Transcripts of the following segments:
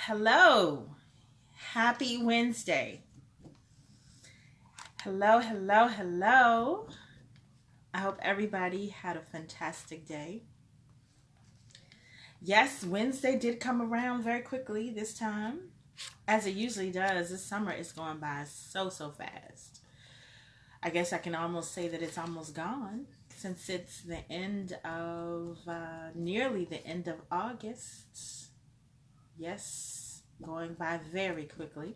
Hello. Happy Wednesday. Hello, hello, hello. I hope everybody had a fantastic day. Yes, Wednesday did come around very quickly this time, as it usually does. This summer is going by so fast. I guess I can almost say that it's almost gone since it's the end of, nearly the end of August. Yes, going by very quickly.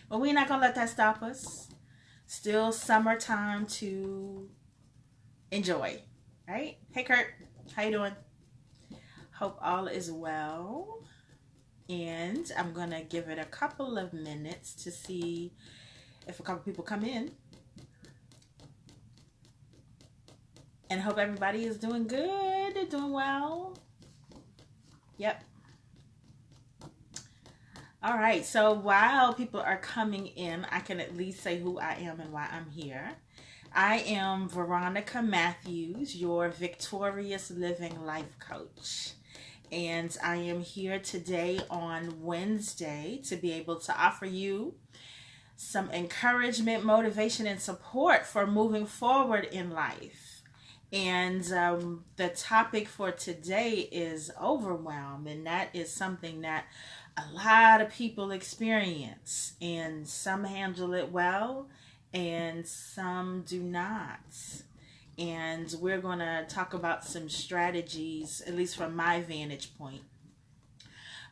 But we're not going to let that stop us. Still summertime to enjoy, right? Hey Kurt, how you doing? Hope all is well. And I'm gonna give it a couple of minutes to see if a couple people come in. And hope everybody is doing good, doing well. Yep. All right, so while people are coming in, I can at least say who I am and why I'm here. I am Veronica Matthews, your victorious living life coach. And I am here today on Wednesday to be able to offer you some encouragement, motivation, and support for moving forward in life. And the topic for today is overwhelm, and that is something that a lot of people experience, and some handle it well and some do not. And we're going to talk about some strategies, at least from my vantage point,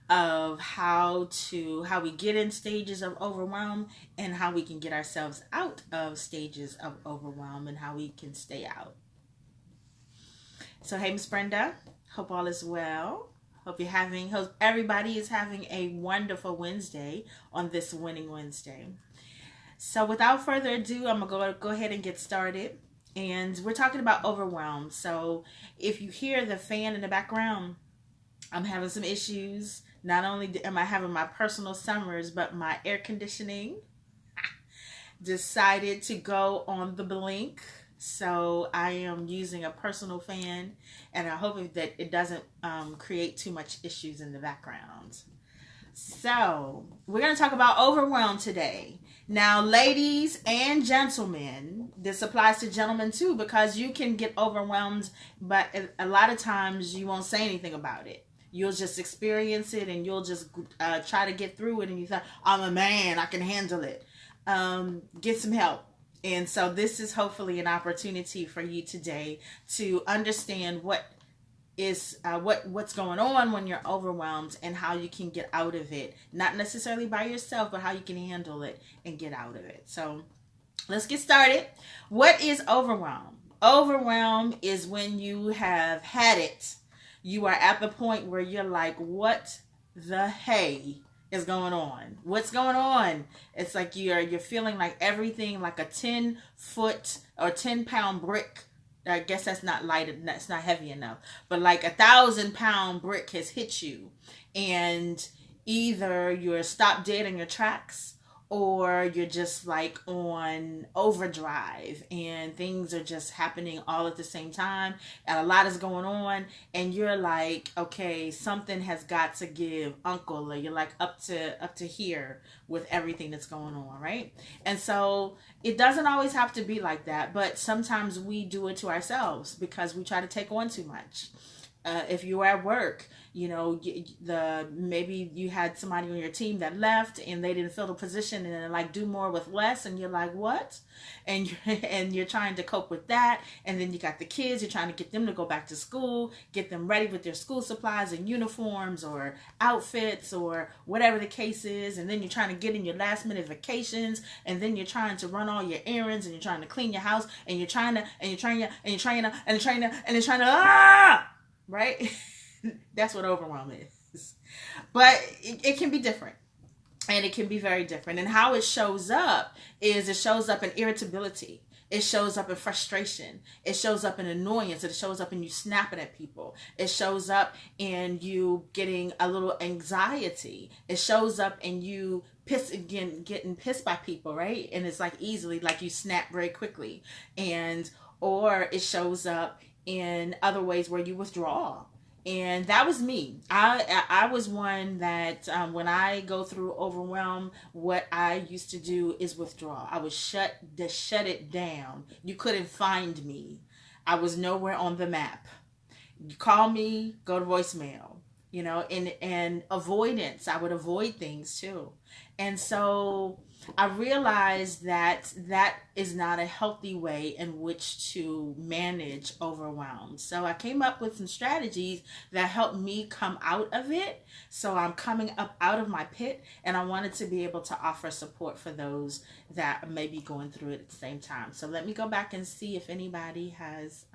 of how we get in stages of overwhelm and how we can get ourselves out of stages of overwhelm and how we can stay out. So hey, Miss Brenda, hope all is well. Hope everybody is having a wonderful Wednesday on this winning Wednesday. So without further ado, I'm going to go ahead and get started. And we're talking about overwhelm. So if you hear the fan in the background, I'm having some issues. Not only am I having my personal summers, but my air conditioning decided to go on the blink. So I am using a personal fan, and I hope that it doesn't create too much issues in the background. So we're going to talk about overwhelm today. Now, ladies and gentlemen, this applies to gentlemen too, because you can get overwhelmed, but a lot of times you won't say anything about it. You'll just experience it, and you'll just try to get through it, and you think, I'm a man, I can handle it. Get some help. And so this is hopefully an opportunity for you today to understand what's going on when you're overwhelmed and how you can get out of it. Not necessarily by yourself, but how you can handle it and get out of it. So let's get started. What is overwhelm? Overwhelm is when you have had it. You are at the point where you're like, what the hey is going on? What's going on? It's like you're feeling like everything, like a 10-foot or 10-pound brick. I guess that's not light, that's not heavy enough, but like 1,000-pound brick has hit you, and either you're stopped dead in your tracks, or you're just like on overdrive and things are just happening all at the same time and a lot is going on, and you're like, okay, something has got to give, uncle, or you're like up to here with everything that's going on, right? And so it doesn't always have to be like that, but sometimes we do it to ourselves because we try to take on too much. If you're at work, maybe you had somebody on your team that left and they didn't fill the position, and they're like, do more with less, and you're like, what? And you're trying to cope with that, and then you got the kids, you're trying to get them to go back to school, get them ready with their school supplies and uniforms or outfits or whatever the case is, and then you're trying to get in your last minute vacations, and then you're trying to run all your errands, and you're trying to clean your house, and you're trying to right? That's what overwhelm is. But it can be different. And it can be very different. And how it shows up is it shows up in irritability. It shows up in frustration. It shows up in annoyance. It shows up in you snapping at people. It shows up in you getting a little anxiety. It shows up in you getting pissed by people, right? And it's like easily, like you snap very quickly. Or it shows up in other ways where you withdraw And that was me. I was one that when I go through overwhelm, what I used to do is withdraw. I would shut it down. You couldn't find me. I was nowhere on the map. You call me, go to voicemail. And avoidance. I would avoid things too. And so I realized that that is not a healthy way in which to manage overwhelm. So I came up with some strategies that helped me come out of it. So I'm coming up out of my pit, and I wanted to be able to offer support for those that may be going through it at the same time. So let me go back and see if anybody has.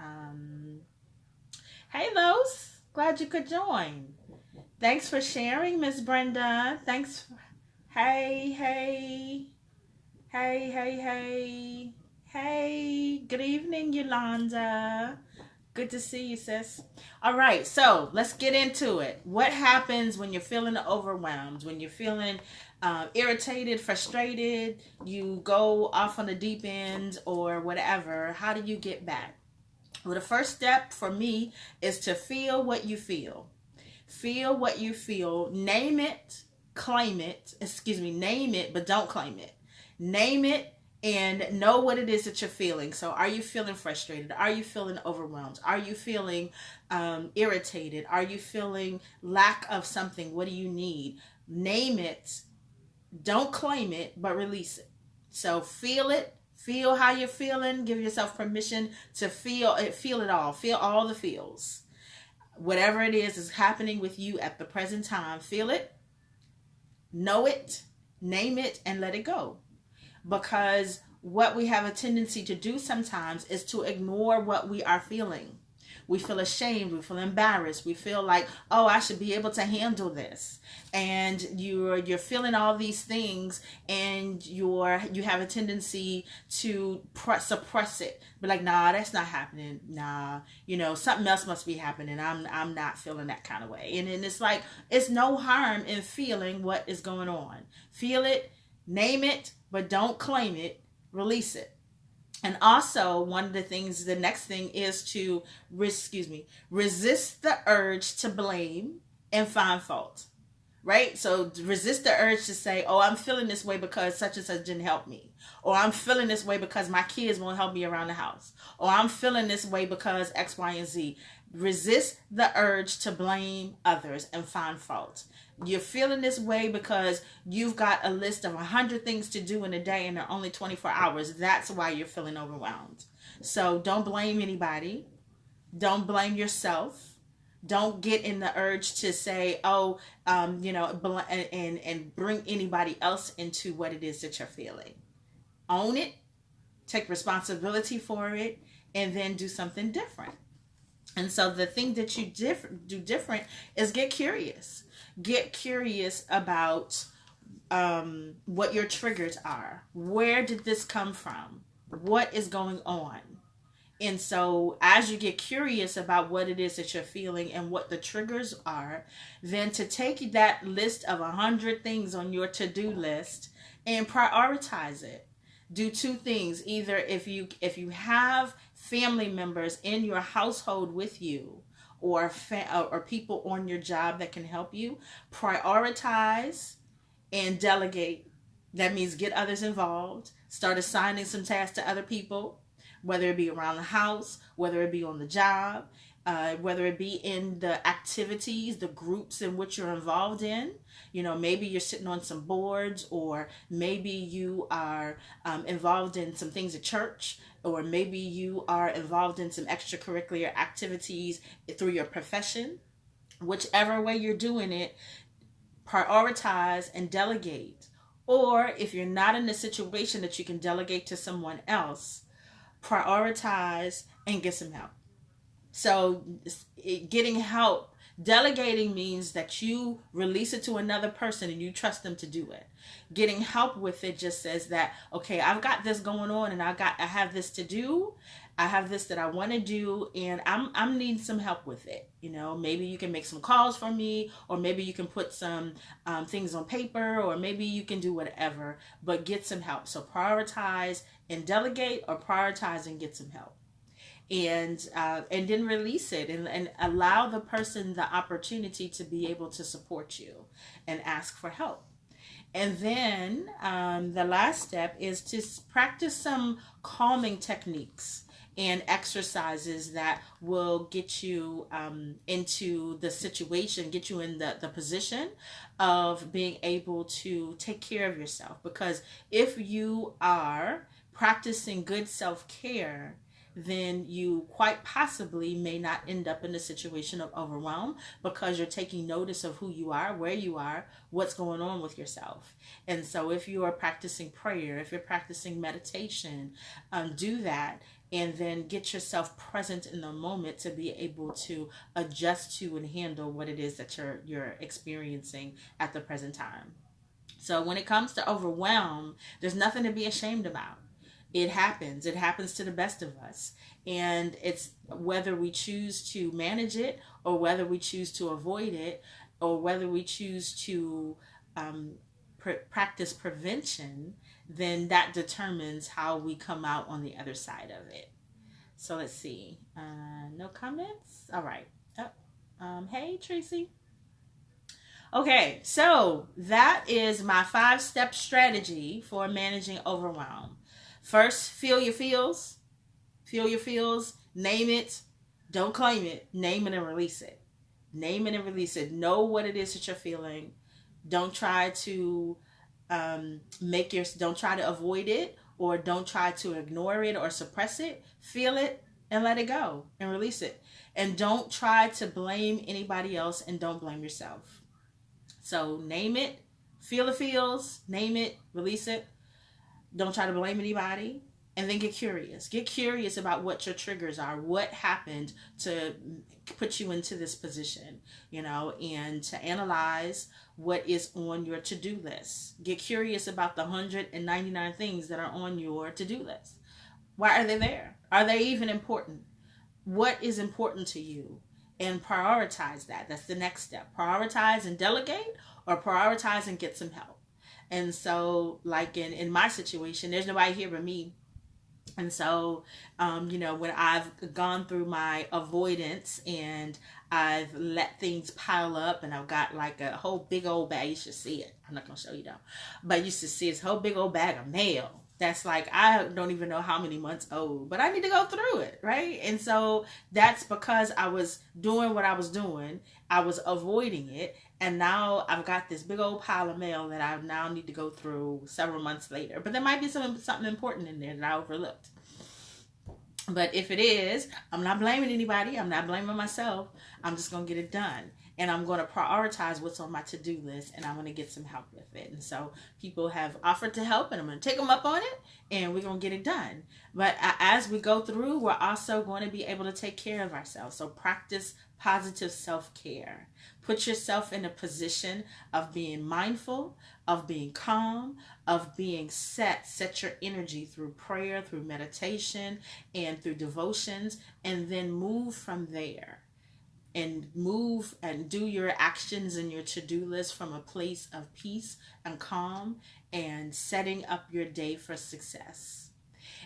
Hey, Los, glad you could join. Thanks for sharing, Miss Brenda. Thanks. Hey, hey. Hey, hey, hey. Hey, good evening, Yolanda. Good to see you, sis. All right, so let's get into it. What happens when you're feeling overwhelmed, when you're feeling irritated, frustrated, you go off on the deep end or whatever? How do you get back? Well, the first step for me is to feel what you feel. Feel what you feel. Name it, claim it. Excuse me, name it, but don't claim it. Name it and know what it is that you're feeling. So are you feeling frustrated? Are you feeling overwhelmed? Are you feeling irritated? Are you feeling lack of something? What do you need? Name it. Don't claim it, but release it. So feel it. Feel how you're feeling. Give yourself permission to feel it. Feel it all. Feel all the feels. Whatever it is happening with you at the present time, feel it, know it, name it, and let it go. Because what we have a tendency to do sometimes is to ignore what we are feeling. We feel ashamed, we feel embarrassed, we feel like, oh, I should be able to handle this. And you're feeling all these things, and you have a tendency to suppress it. But like, nah, that's not happening. Nah, something else must be happening. I'm not feeling that kind of way. And then it's like, it's no harm in feeling what is going on. Feel it, name it, but don't claim it, release it. And also, one of the things, the next thing is to, resist the urge to blame and find fault, right? So resist the urge to say, oh, I'm feeling this way because such and such didn't help me. Or I'm feeling this way because my kids won't help me around the house. Or I'm feeling this way because X, Y, and Z. Resist the urge to blame others and find fault. You're feeling this way because you've got a list of 100 things to do in a day and they're only 24 hours. That's why you're feeling overwhelmed. So don't blame anybody. Don't blame yourself. Don't get in the urge to say, oh, and bring anybody else into what it is that you're feeling. Own it, take responsibility for it, and then do something different. And so the thing that you do different is get curious. Get curious about what your triggers are. Where did this come from? What is going on? And so as you get curious about what it is that you're feeling and what the triggers are, then to take that list of 100 things on your to-do list and prioritize it. Do two things. Either if you have family members in your household with you, or people on your job that can help you, prioritize and delegate. That means get others involved. Start assigning some tasks to other people, whether it be around the house, whether it be on the job, whether it be in the activities, the groups in which you're involved in. Maybe you're sitting on some boards, or maybe you are involved in some things at church, or maybe you are involved in some extracurricular activities through your profession. Whichever way you're doing it, prioritize and delegate. Or if you're not in a situation that you can delegate to someone else, prioritize and get some help. So getting help, delegating means that you release it to another person and you trust them to do it. Getting help with it just says that, okay, I've got this going on and I have this to do. I have this that I want to do, and I'm needing some help with it. Maybe you can make some calls for me, or maybe you can put some things on paper, or maybe you can do whatever, but get some help. So prioritize and delegate, or prioritize and get some help. and then release it, and allow the person the opportunity to be able to support you and ask for help. And then the last step is to practice some calming techniques and exercises that will get you into the situation, get you in the position of being able to take care of yourself. Because if you are practicing good self-care, then you quite possibly may not end up in a situation of overwhelm, because you're taking notice of who you are, where you are, what's going on with yourself. And so if you are practicing prayer, if you're practicing meditation, do that, and then get yourself present in the moment to be able to adjust to and handle what it is that you're experiencing at the present time. So when it comes to overwhelm, there's nothing to be ashamed about. It happens. It happens to the best of us. And it's whether we choose to manage it, or whether we choose to avoid it, or whether we choose to practice prevention, then that determines how we come out on the other side of it. So let's see. No comments? All right. Hey, Tracy. Okay, so that is my 5-step strategy for managing overwhelm. First, feel your feels. Feel your feels. Name it. Don't claim it. Name it and release it. Name it and release it. Know what it is that you're feeling. Don't try to don't try to avoid it, or don't try to ignore it or suppress it. Feel it and let it go and release it. And don't try to blame anybody else, and don't blame yourself. So name it, feel the feels, name it, release it. Don't try to blame anybody. And then get curious. Get curious about what your triggers are. What happened to put you into this position, and to analyze what is on your to-do list. Get curious about the 199 things that are on your to-do list. Why are they there? Are they even important? What is important to you? And prioritize that. That's the next step. Prioritize and delegate, or prioritize and get some help. And so, like in my situation, there's nobody here but me. And so, when I've gone through my avoidance and I've let things pile up, and I've got like a whole big old bag, you should see it. I'm not going to show you though, but you should see this whole big old bag of mail. That's like, I don't even know how many months old, but I need to go through it, right? And so that's because I was doing what I was doing. I was avoiding it. And now I've got this big old pile of mail that I now need to go through several months later. But there might be something important in there that I overlooked. But if it is, I'm not blaming anybody. I'm not blaming myself. I'm just going to get it done. And I'm going to prioritize what's on my to-do list, and I'm going to get some help with it. And so people have offered to help, and I'm going to take them up on it, and we're going to get it done. But as we go through, we're also going to be able to take care of ourselves. So practice positive self-care. Put yourself in a position of being mindful, of being calm, of being set your energy through prayer, through meditation, and through devotions, and then move from there. And move and do your actions and your to-do list from a place of peace and calm, and setting up your day for success.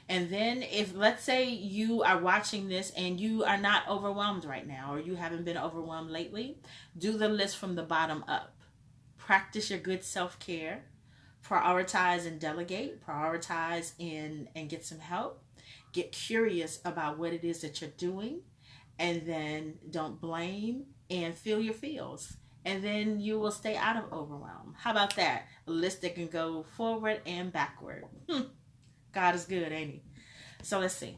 And then if, let's say you are watching this and you are not overwhelmed right now, or you haven't been overwhelmed lately, do the list from the bottom up. Practice your good self-care. Prioritize and delegate. Prioritize and get some help. Get curious about what it is that you're doing. And then don't blame, and feel your feels. And then you will stay out of overwhelm. How about that? A list that can go forward and backward. God is good, ain't he? So let's see.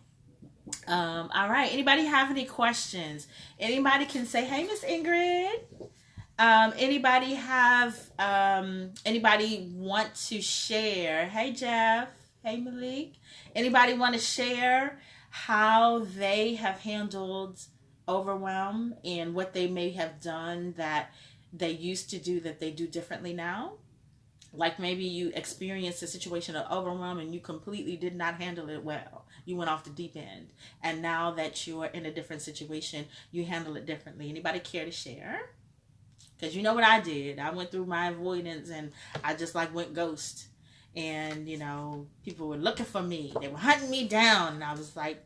All right. Anybody have any questions? Anybody can say, hey, Miss Ingrid. Anybody have, anybody want to share? Hey, Jeff. Hey, Malik. Anybody want to share how they have handled overwhelm, and what they may have done that they used to do that they do differently now? Like maybe you experienced a situation of overwhelm and you completely did not handle it well. You went off the deep end. And now that you are in a different situation, you handle it differently. Anybody care to share? Because you know what I did. I went through my avoidance and I just like went ghost. And, people were looking for me. They were hunting me down. And I was like,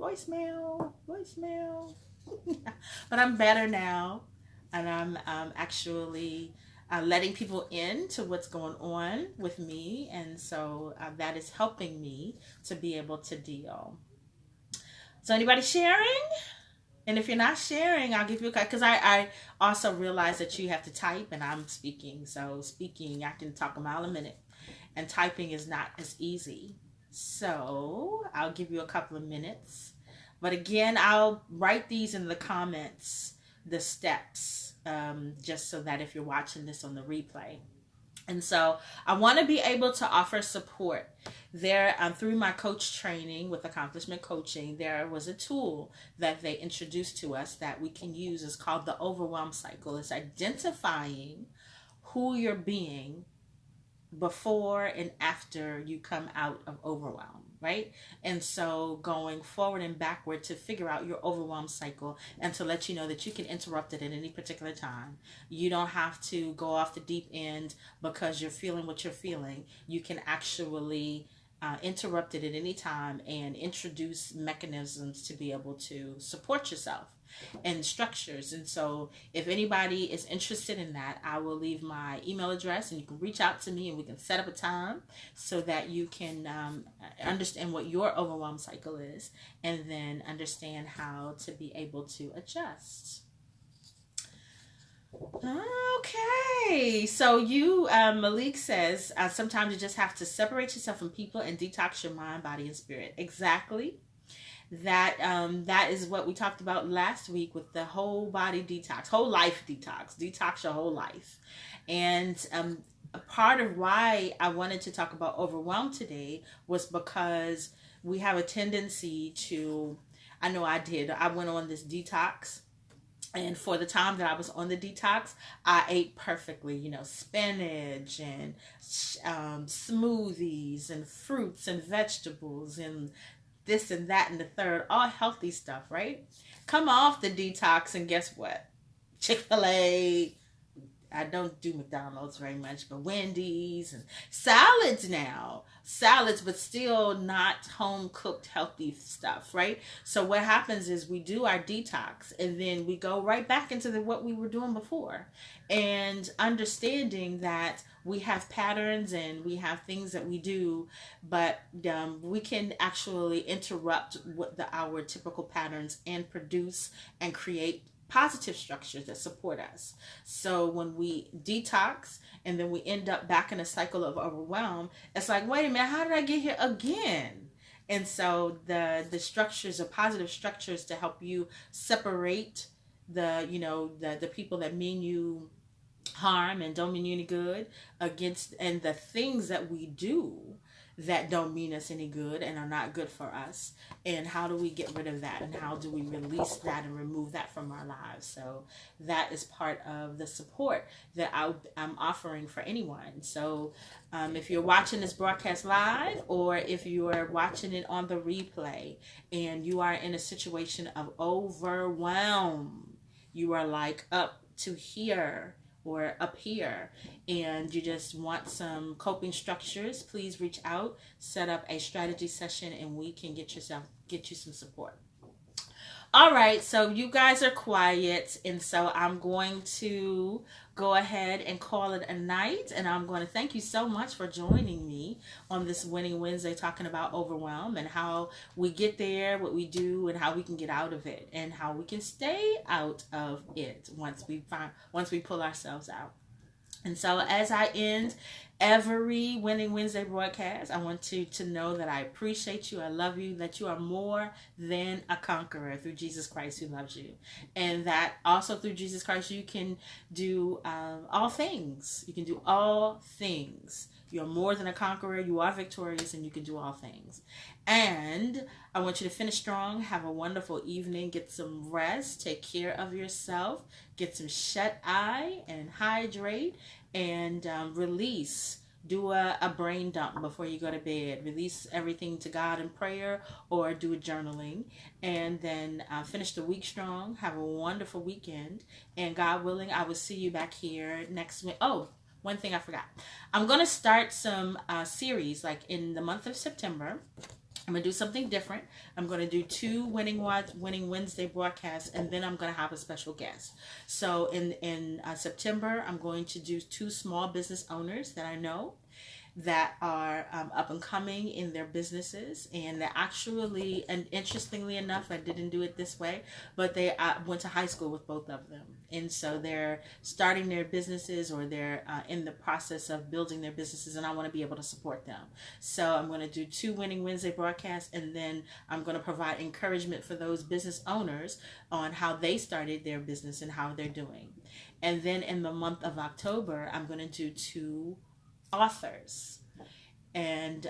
voicemail. But I'm better now, and I'm actually letting people in to what's going on with me, and so that is helping me to be able to deal. So anybody sharing? And if you're not sharing, I'll give you a cut because I also realize that you have to type and I'm speaking. So speaking, I can talk a mile a minute, and typing is not as easy. So I'll give you a couple of minutes. But again, I'll write these in the comments, the steps, just so that if you're watching this on the replay. And so I want to be able to offer support. There, through my coach training with accomplishment coaching, there was a tool that they introduced to us that we can use. It's called the Overwhelm cycle. It's identifying who you're being before and after you come out of overwhelm, right? And so going forward and backward to figure out your overwhelm cycle and to let you know that you can interrupt it at any particular time. You don't have to go off the deep end because you're feeling what you're feeling. You can actually interrupt it at any time and introduce mechanisms to be able to support yourself and structures. And so if anybody is interested in that, I will leave my email address and you can reach out to me and we can set up a time so that you can understand what your overwhelm cycle is and then understand how to be able to adjust. Okay, so you, Malik says, sometimes you just have to separate yourself from people and detox your mind, body, and spirit. Exactly. That is what we talked about last week with the whole body detox, whole life detox your whole life. And a part of why I wanted to talk about overwhelm today was because we have a tendency to, I know I did, I went on this detox. And for the time that I was on the detox, I ate perfectly, spinach and smoothies and fruits and vegetables and this and that and the third, all healthy stuff, right? Come off the detox and guess what? Chick-fil-A, I don't do McDonald's very much, but Wendy's and salads now. Salads, but still not home-cooked healthy stuff, right? So what happens is we do our detox and then we go right back into what we were doing before. And understanding that we have patterns and we have things that we do, but we can actually interrupt our typical patterns and produce and create positive structures that support us. So when we detox and then we end up back in a cycle of overwhelm, it's like, wait a minute, how did I get here again? And so the structures are positive structures to help you separate the people that mean you harm and don't mean you any good against, and the things that we do that don't mean us any good and are not good for us, and how do we get rid of that and how do we release that and remove that from our lives. So that is part of the support that I'm offering for anyone. So if you're watching this broadcast live or if you are watching it on the replay and you are in a situation of overwhelm, you are like up to here or up here and you just want some coping structures, please reach out, set up a strategy session, and we can get you some support. All right, so you guys are quiet, and so I'm going to go ahead and call it a night, and I'm going to thank you so much for joining me on this Winning Wednesday talking about overwhelm and how we get there, what we do, and how we can get out of it, and how we can stay out of it once we pull ourselves out. And so as I end every Winning Wednesday broadcast, I want you to know that I appreciate you, I love you, that you are more than a conqueror through Jesus Christ who loves you. And that also through Jesus Christ you can do all things. You can do all things. You're more than a conqueror, you are victorious, and you can do all things. And I want you to finish strong, have a wonderful evening, get some rest, take care of yourself, get some shut-eye and hydrate, and release. Do a brain dump before you go to bed. Release everything to God in prayer or do a journaling. And then finish the week strong. Have a wonderful weekend. And God willing, I will see you back here next week. Oh, one thing I forgot. I'm going to start some series like in the month of September. I'm gonna do something different. I'm gonna do two Winning Wednesday broadcasts, and then I'm gonna have a special guest. So in September, I'm going to do two small business owners that I know that are up and coming in their businesses, and they're actually, and interestingly enough, I didn't do it this way, but they went to high school with both of them, and so they're starting their businesses, or they're in the process of building their businesses, and I want to be able to support them. So I'm going to do two Winning Wednesday broadcasts, and then I'm going to provide encouragement for those business owners on how they started their business and how they're doing. And then in the month of October, I'm going to do two authors, and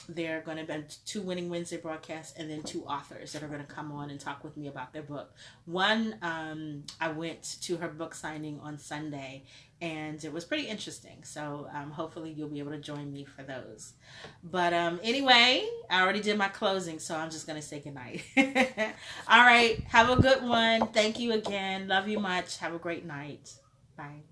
they're going to be two Winning Wednesday broadcasts, and then two authors that are going to come on and talk with me about their book. One, I went to her book signing on Sunday, and it was pretty interesting. So hopefully you'll be able to join me for those. But anyway, I already did my closing, so I'm just going to say goodnight. All right, have a good one. Thank you again. Love you much. Have a great night. Bye.